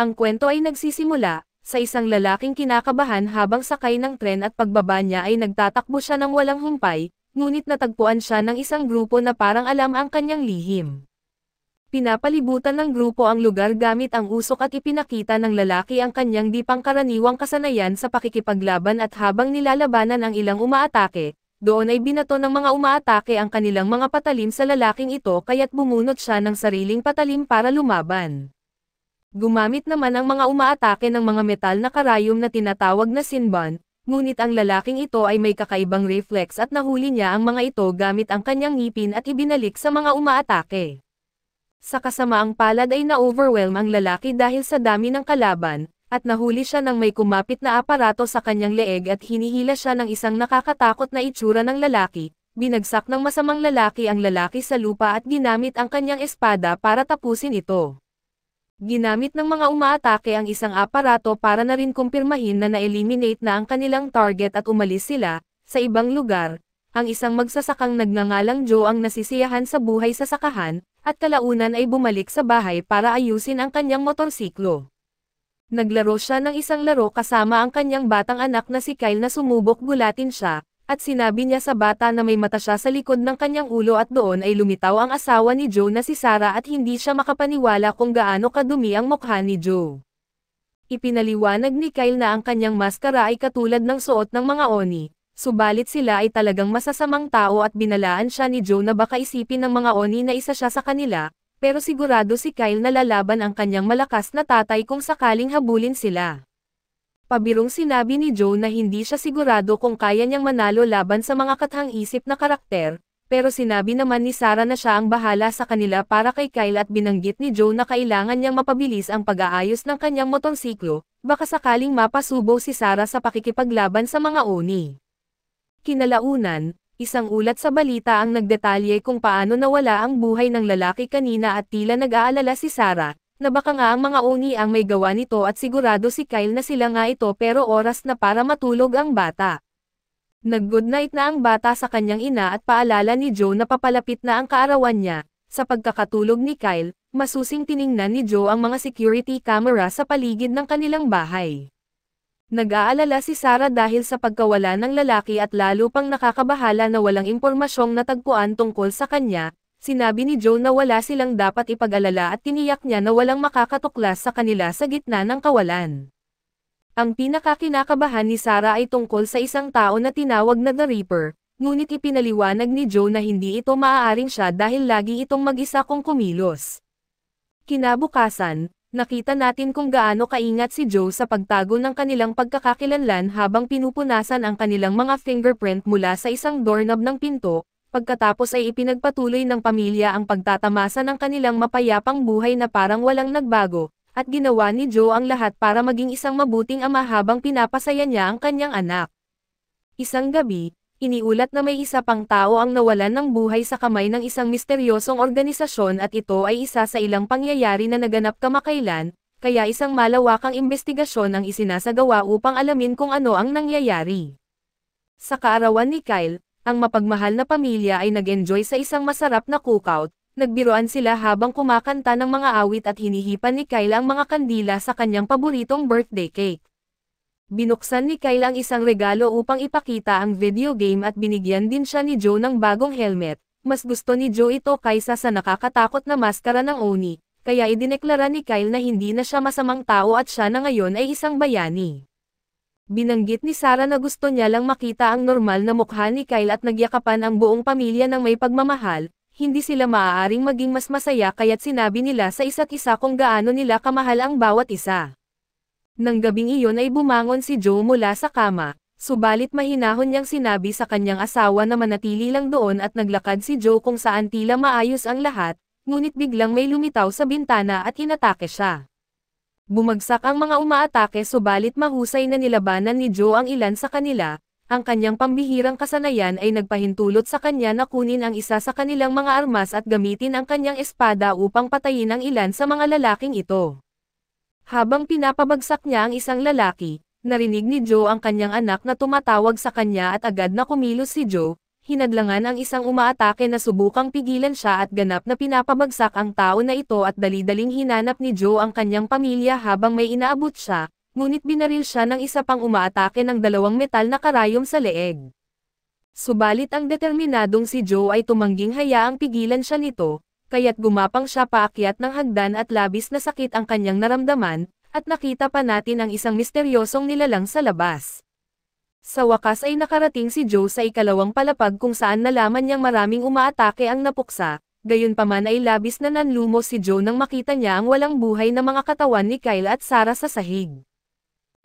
Ang kwento ay nagsisimula sa isang lalaking kinakabahan habang sakay ng tren at pagbaba niya ay nagtatakbo siya ng walang humpay, ngunit natagpuan siya ng isang grupo na parang alam ang kanyang lihim. Pinapalibutan ng grupo ang lugar gamit ang usok at ipinakita ng lalaki ang kanyang di pangkaraniwang kasanayan sa pakikipaglaban at habang nilalabanan ang ilang umaatake, doon ay binato ng mga umaatake ang kanilang mga patalim sa lalaking ito kaya't bumunot siya ng sariling patalim para lumaban. Gumamit naman ang mga umaatake ng mga metal na karayom na tinatawag na sinban, ngunit ang lalaking ito ay may kakaibang reflex at nahuli niya ang mga ito gamit ang kanyang ngipin at ibinalik sa mga umaatake. Sa kasamaang palad ay na-overwhelm ang lalaki dahil sa dami ng kalaban, at nahuli siya ng may kumapit na aparato sa kanyang leeg at hinihila siya ng isang nakakatakot na itsura ng lalaki. Binagsak ng masamang lalaki ang lalaki sa lupa at ginamit ang kanyang espada para tapusin ito. Ginamit ng mga umaatake ang isang aparato para na rin kumpirmahin na na-eliminate na ang kanilang target at umalis sila. Sa ibang lugar, ang isang magsasakang nagngangalang Joe ang nasisiyahan sa buhay sa sakahan, at kalaunan ay bumalik sa bahay para ayusin ang kanyang motorsiklo. Naglaro siya ng isang laro kasama ang kanyang batang anak na si Kyle na sumubok gulatin siya, at sinabi niya sa bata na may mata siya sa likod ng kanyang ulo at doon ay lumitaw ang asawa ni Joe na si Sarah at hindi siya makapaniwala kung gaano kadumi ang mukha ni Joe. Ipinaliwanag ni Kyle na ang kanyang maskara ay katulad ng suot ng mga oni. Subalit sila ay talagang masasamang tao at binalaan siya ni Joe na baka isipin ng mga oni na isa siya sa kanila, pero sigurado si Kyle na lalaban ang kanyang malakas na tatay kung sakaling habulin sila. Pabirong sinabi ni Joe na hindi siya sigurado kung kaya niyang manalo laban sa mga kathang-isip na karakter, pero sinabi naman ni Sarah na siya ang bahala sa kanila para kay Kyle at binanggit ni Joe na kailangan niyang mapabilis ang pag-aayos ng kanyang motorsiklo, baka sakaling mapasubo si Sarah sa pakikipaglaban sa mga oni. Kinalaunan, isang ulat sa balita ang nagdetalye kung paano nawala ang buhay ng lalaki kanina at tila nag-aalala si Sarah, na baka nga ang mga oni ang may gawa nito at sigurado si Kyle na sila nga ito pero oras na para matulog ang bata. Nag-goodnight na ang bata sa kanyang ina at paalala ni Joe na papalapit na ang kaarawan niya. Sa pagkakatulog ni Kyle, masusing tiningnan ni Joe ang mga security camera sa paligid ng kanilang bahay. Nag-aalala si Sarah dahil sa pagkawala ng lalaki at lalo pang nakakabahala na walang impormasyong natagpuan tungkol sa kanya. Sinabi ni Joe na wala silang dapat ipag-alala at tiniyak niya na walang makakatuklas sa kanila sa gitna ng kawalan. Ang pinakakinakabahan ni Sarah ay tungkol sa isang tao na tinawag na The Reaper, ngunit ipinaliwanag ni Joe na hindi ito maaaring siya dahil lagi itong mag-isa kung kumilos. Kinabukasan, nakita natin kung gaano kaingat si Joe sa pagtago ng kanilang pagkakakilanlan habang pinupunasan ang kanilang mga fingerprint mula sa isang doorknob ng pinto, pagkatapos ay ipinagpatuloy ng pamilya ang pagtatamasa ng kanilang mapayapang buhay na parang walang nagbago, at ginawa ni Joe ang lahat para maging isang mabuting ama habang pinapasaya niya ang kanyang anak. Isang gabi, iniulat na may isa pang tao ang nawalan ng buhay sa kamay ng isang misteryosong organisasyon at ito ay isa sa ilang pangyayari na naganap kamakailan, kaya isang malawakang investigasyon ang isinasagawa upang alamin kung ano ang nangyayari. Sa kaarawan ni Kyle, ang mapagmahal na pamilya ay nag-enjoy sa isang masarap na cookout, nagbiruan sila habang kumakanta ng mga awit at hinihipan ni Kyle ang mga kandila sa kanyang paboritong birthday cake. Binuksan ni Kyle ang isang regalo upang ipakita ang video game at binigyan din siya ni Joe ng bagong helmet. Mas gusto ni Joe ito kaysa sa nakakatakot na maskara ng Oni, kaya idineklara ni Kyle na hindi na siya masamang tao at siya na ngayon ay isang bayani. Binanggit ni Sarah na gusto niya lang makita ang normal na mukha ni Kyle at nagyakapan ang buong pamilya ng may pagmamahal. Hindi sila maaaring maging mas masaya kaya't sinabi nila sa isa't isa kung gaano nila kamahal ang bawat isa. Nang gabing iyon ay bumangon si Joe mula sa kama, subalit mahinahon niyang sinabi sa kanyang asawa na manatili lang doon at naglakad si Joe kung saan tila maayos ang lahat, ngunit biglang may lumitaw sa bintana at inatake siya. Bumagsak ang mga umaatake subalit mahusay na nilabanan ni Joe ang ilan sa kanila. Ang kanyang pambihirang kasanayan ay nagpahintulot sa kanya na kunin ang isa sa kanilang mga armas at gamitin ang kanyang espada upang patayin ang ilan sa mga lalaking ito. Habang pinapabagsak niya ang isang lalaki, narinig ni Joe ang kanyang anak na tumatawag sa kanya at agad na kumilos si Joe, hinadlangan ang isang umaatake na subukang pigilan siya at ganap na pinapabagsak ang tao na ito at dali-daling hinanap ni Joe ang kanyang pamilya habang may inaabot siya, ngunit binaril siya ng isa pang umaatake ng dalawang metal na karayom sa leeg. Subalit ang determinadong si Joe ay tumangging hayaang pigilan siya nito, kaya't gumapang siya paakyat ng hagdan at labis na sakit ang kanyang naramdaman, at nakita pa natin ang isang misteryosong nilalang sa labas. Sa wakas ay nakarating si Joe sa ikalawang palapag kung saan nalaman niyang maraming umaatake ang napuksa, gayunpaman ay labis na nanlumo si Joe nang makita niya ang walang buhay na mga katawan ni Kyle at Sarah sa sahig.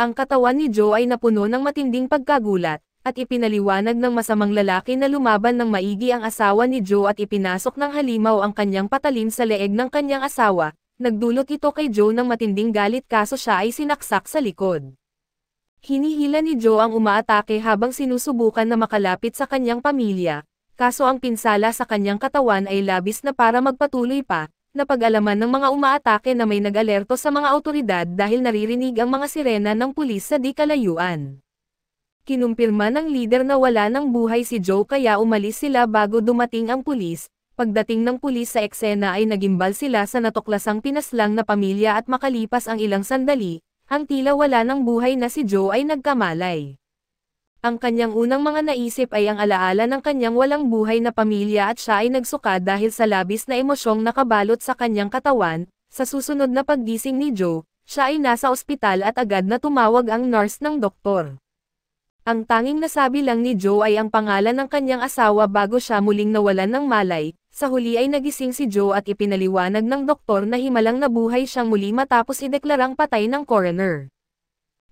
Ang katawan ni Joe ay napuno ng matinding pagkagulat, at ipinaliwanag ng masamang lalaki na lumaban ng maigi ang asawa ni Joe at ipinasok ng halimaw ang kanyang patalim sa leeg ng kanyang asawa, nagdulot ito kay Joe ng matinding galit kaso siya ay sinaksak sa likod. Hinihila ni Joe ang umaatake habang sinusubukan na makalapit sa kanyang pamilya, kaso ang pinsala sa kanyang katawan ay labis na para magpatuloy pa, napag-alaman ng mga umaatake na may nag-alerto sa mga awtoridad dahil naririnig ang mga sirena ng pulis sa di kalayuan. Kinumpirma ng lider na wala ng buhay si Joe kaya umalis sila bago dumating ang pulis. Pagdating ng pulis sa eksena ay nagimbal sila sa natuklasang pinaslang na pamilya at makalipas ang ilang sandali, ang tila wala ng buhay na si Joe ay nagkamalay. Ang kanyang unang mga naisip ay ang alaala ng kanyang walang buhay na pamilya at siya ay nagsuka dahil sa labis na emosyong nakabalot sa kanyang katawan. Sa susunod na paggising ni Joe, siya ay nasa ospital at agad na tumawag ang nurse ng doktor. Ang tanging nasabi lang ni Joe ay ang pangalan ng kanyang asawa bago siya muling nawalan ng malay. Sa huli ay nagising si Joe at ipinaliwanag ng doktor na himalang nabuhay siyang muli matapos ideklarang patay ng coroner.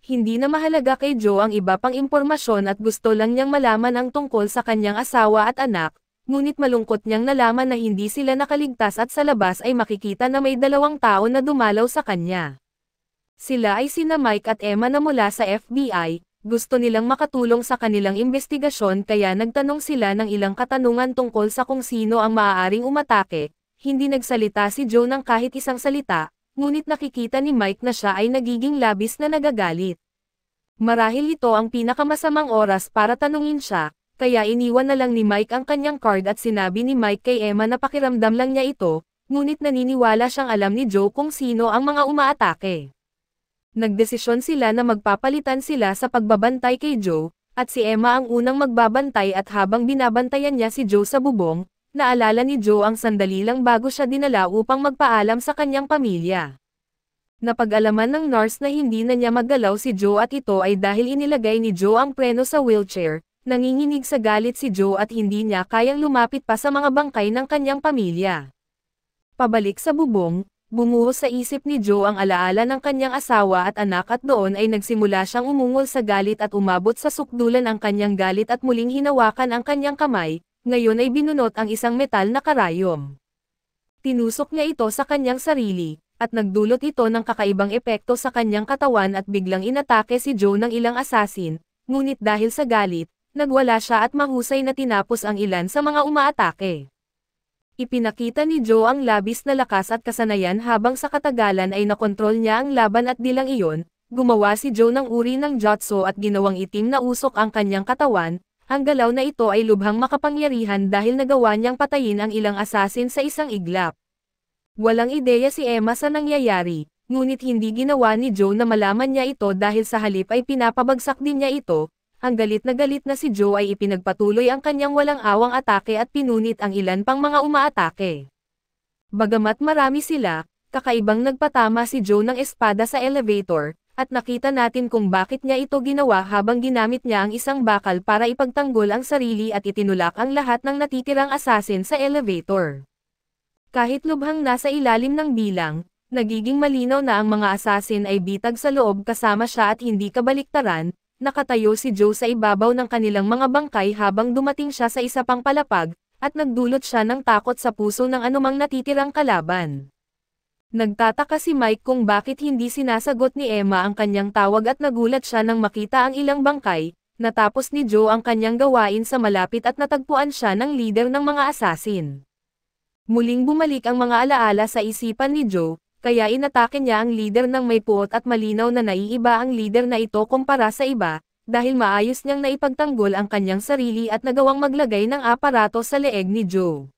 Hindi na mahalaga kay Joe ang iba pang impormasyon at gusto lang niyang malaman ang tungkol sa kanyang asawa at anak, ngunit malungkot niyang nalaman na hindi sila nakaligtas at sa labas ay makikita na may dalawang tao na dumalaw sa kanya. Sila ay sina Mike at Emma na mula sa FBI. Gusto nilang makatulong sa kanilang investigasyon kaya nagtanong sila ng ilang katanungan tungkol sa kung sino ang maaaring umatake. Hindi nagsalita si Joe ng kahit isang salita, ngunit nakikita ni Mike na siya ay nagiging labis na nagagalit. Marahil ito ang pinakamasamang oras para tanungin siya, kaya iniwan na lang ni Mike ang kanyang card at sinabi ni Mike kay Emma na pakiramdam lang niya ito, ngunit naniniwala siyang alam ni Joe kung sino ang mga umaatake. Nagdesisyon sila na magpapalitan sila sa pagbabantay kay Joe, at si Emma ang unang magbabantay at habang binabantayan niya si Joe sa bubong, naalala ni Joe ang sandali lang bago siya dinala upang magpaalam sa kanyang pamilya. Napag-alaman ng nurse na hindi na niya maggalaw si Joe at ito ay dahil inilagay ni Joe ang preno sa wheelchair, nanginginig sa galit si Joe at hindi niya kayang lumapit pa sa mga bangkay ng kanyang pamilya. Pabalik sa bubong, bumuhos sa isip ni Joe ang alaala ng kanyang asawa at anak at doon ay nagsimula siyang umungol sa galit at umabot sa sukdulan ang kanyang galit at muling hinawakan ang kanyang kamay, ngayon ay binunot ang isang metal na karayom. Tinusok niya ito sa kanyang sarili, at nagdulot ito ng kakaibang epekto sa kanyang katawan at biglang inatake si Joe ng ilang asasin, ngunit dahil sa galit, nagwala siya at mahusay na tinapos ang ilan sa mga umaatake. Ipinakita ni Joe ang labis na lakas at kasanayan habang sa katagalan ay nakontrol niya ang laban at dilang iyon, gumawa si Joe ng uri ng jutsu at ginawang itim na usok ang kanyang katawan, ang galaw na ito ay lubhang makapangyarihan dahil nagawa niyang patayin ang ilang asasin sa isang iglap. Walang ideya si Emma sa nangyayari, ngunit hindi ginawa ni Joe na malaman niya ito dahil sa halip ay pinapabagsak din niya ito. Ang galit na si Joe ay ipinagpatuloy ang kanyang walang awang atake at pinunit ang ilan pang mga umaatake. Bagamat marami sila, kakaibang nagpatama si Joe ng espada sa elevator, at nakita natin kung bakit niya ito ginawa habang ginamit niya ang isang bakal para ipagtanggol ang sarili at itinulak ang lahat ng natitirang assassin sa elevator. Kahit lubhang nasa ilalim ng bilang, nagiging malinaw na ang mga assassin ay bitag sa loob kasama siya at hindi kabaliktaran. Nakatayo si Joe sa ibabaw ng kanilang mga bangkay habang dumating siya sa isa pang palapag, at nagdulot siya ng takot sa puso ng anumang natitirang kalaban. Nagtataka si Mike kung bakit hindi sinasagot ni Emma ang kanyang tawag at nagulat siya nang makita ang ilang bangkay. Natapos ni Joe ang kanyang gawain sa malapit at natagpuan siya ng leader ng mga assassin. Muling bumalik ang mga alaala sa isipan ni Joe, kaya inatake niya ang leader ng may puot at malinaw na naiiba ang leader na ito kumpara sa iba, dahil maayos niyang naipagtanggol ang kanyang sarili at nagawang maglagay ng aparato sa leeg ni Joe.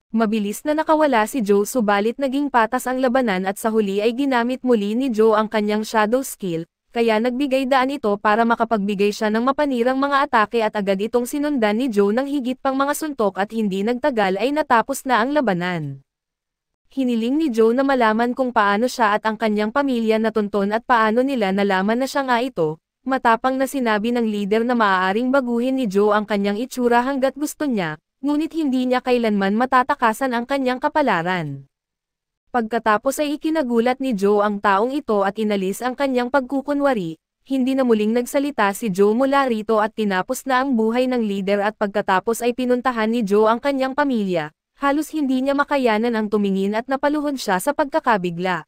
Mabilis na nakawala si Joe subalit naging patas ang labanan at sa huli ay ginamit muli ni Joe ang kanyang shadow skill, kaya nagbigay daan ito para makapagbigay siya ng mapanirang mga atake at agad itong sinundan ni Joe ng higit pang mga suntok at hindi nagtagal ay natapos na ang labanan. Hiniling ni Joe na malaman kung paano siya at ang kanyang pamilya natunton at paano nila nalaman na siya nga ito, matapang na sinabi ng leader na maaaring baguhin ni Joe ang kanyang itsura hanggat gusto niya, ngunit hindi niya kailanman matatakasan ang kanyang kapalaran. Pagkatapos ay ikinagulat ni Joe ang taong ito at inalis ang kanyang pagkukunwari, hindi na muling nagsalita si Joe mula rito at tinapos na ang buhay ng leader at pagkatapos ay pinuntahan ni Joe ang kanyang pamilya, halos hindi niya makayanan ang tumingin at napaluhod siya sa pagkakabigla.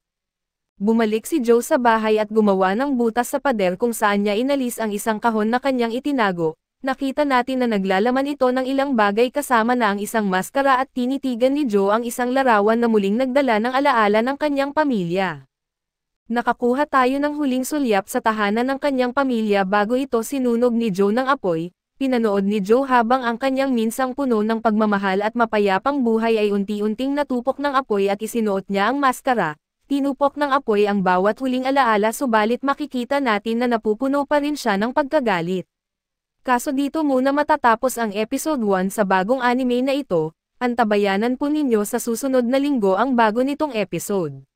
Bumalik si Joe sa bahay at gumawa ng butas sa pader kung saan niya inalis ang isang kahon na kanyang itinago. Nakita natin na naglalaman ito ng ilang bagay kasama na ang isang maskara at tinitigan ni Joe ang isang larawan na muling nagdala ng alaala ng kanyang pamilya. Nakakuha tayo ng huling sulyap sa tahanan ng kanyang pamilya bago ito sinunog ni Joe ng apoy. Pinanood ni Joe habang ang kanyang minsang puno ng pagmamahal at mapayapang buhay ay unti-unting natupok ng apoy at isinuot niya ang maskara. Tinupok ng apoy ang bawat huling alaala subalit makikita natin na napupuno pa rin siya ng pagkagalit. Kaso dito muna matatapos ang episode 1 sa bagong anime na ito, antabayanan po ninyo sa susunod na linggo ang bago nitong episode.